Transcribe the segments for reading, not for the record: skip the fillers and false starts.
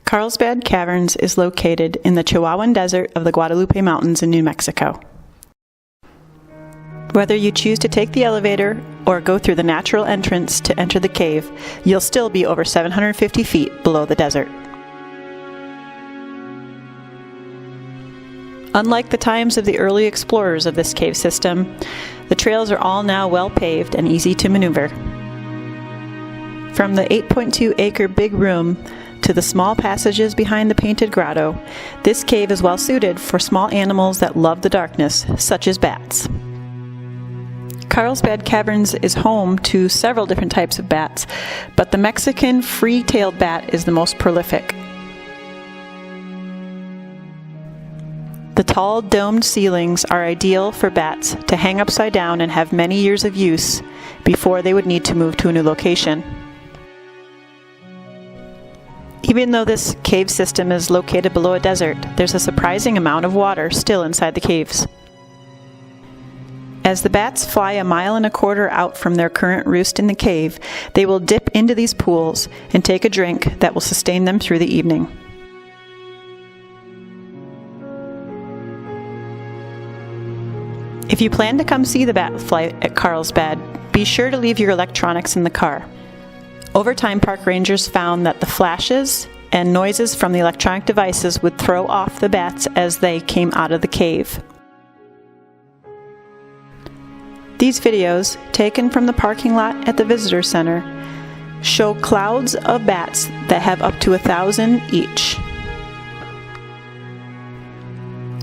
Carlsbad Caverns is located in the Chihuahuan Desert of the Guadalupe Mountains in New Mexico. Whether you choose to take the elevator or go through the natural entrance to enter the cave, you'll still be over 750 feet below the desert. Unlike the times of the early explorers of this cave system, the trails are all now well paved and easy to maneuver. From the 8.2-acre big room to the small passages behind the painted grotto, this cave is well suited for small animals that love the darkness, such as bats. Carlsbad Caverns is home to several different types of bats, but the Mexican free-tailed bat is the most prolific. The tall domed ceilings are ideal for bats to hang upside down and have many years of use before they would need to move to a new location. Even though this cave system is located below a desert, there's a surprising amount of water still inside the caves. As the bats fly 1.25 miles out from their current roost in the cave, they will dip into these pools and take a drink that will sustain them through the evening. If you plan to come see the bat flight at Carlsbad, be sure to leave your electronics in the car. Over time, park rangers found that the flashes and noises from the electronic devices would throw off the bats as they came out of the cave. These videos, taken from the parking lot at the visitor center, show clouds of bats that have up to 1,000 each.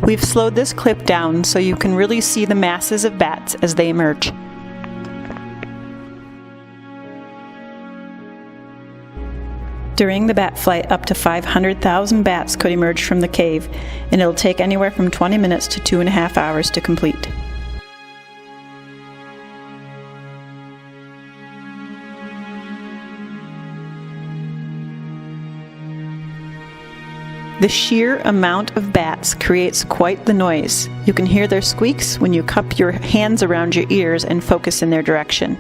We've slowed this clip down so you can really see the masses of bats as they emerge. During the bat flight, up to 500,000 bats could emerge from the cave, and it'll take anywhere from 20 minutes to 2.5 hours to complete. The sheer amount of bats creates quite the noise. You can hear their squeaks when you cup your hands around your ears and focus in their direction.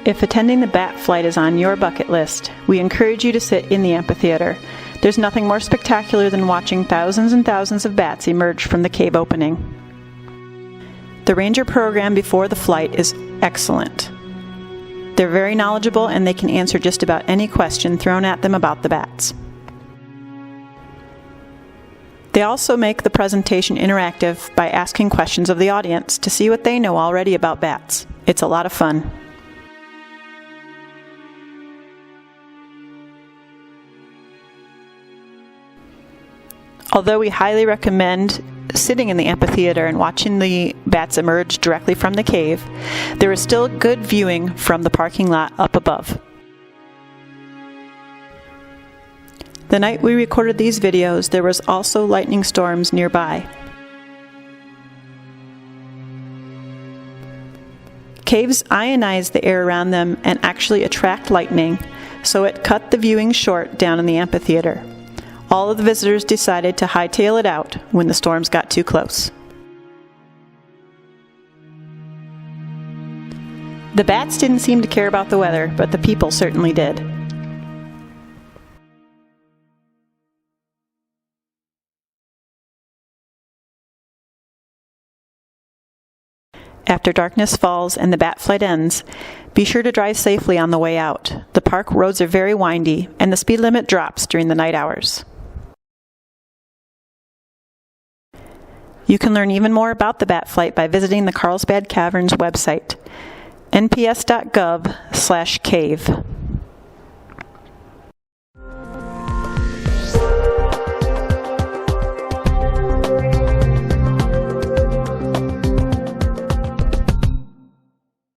If attending the bat flight is on your bucket list, we encourage you to sit in the amphitheater. There's nothing more spectacular than watching thousands and thousands of bats emerge from the cave opening. The ranger program before the flight is excellent. They're very knowledgeable and they can answer just about any question thrown at them about the bats. They also make the presentation interactive by asking questions of the audience to see what they know already about bats. It's a lot of fun. Although we highly recommend sitting in the amphitheater and watching the bats emerge directly from the cave, there is still good viewing from the parking lot up above. The night we recorded these videos, there was also lightning storms nearby. Caves ionize the air around them and actually attract lightning, so it cut the viewing short down in the amphitheater. All of the visitors decided to hightail it out when the storms got too close. The bats didn't seem to care about the weather, but the people certainly did. After darkness falls and the bat flight ends, be sure to drive safely on the way out. The park roads are very windy, and the speed limit drops during the night hours. You can learn even more about the bat flight by visiting the Carlsbad Caverns website, nps.gov/cave.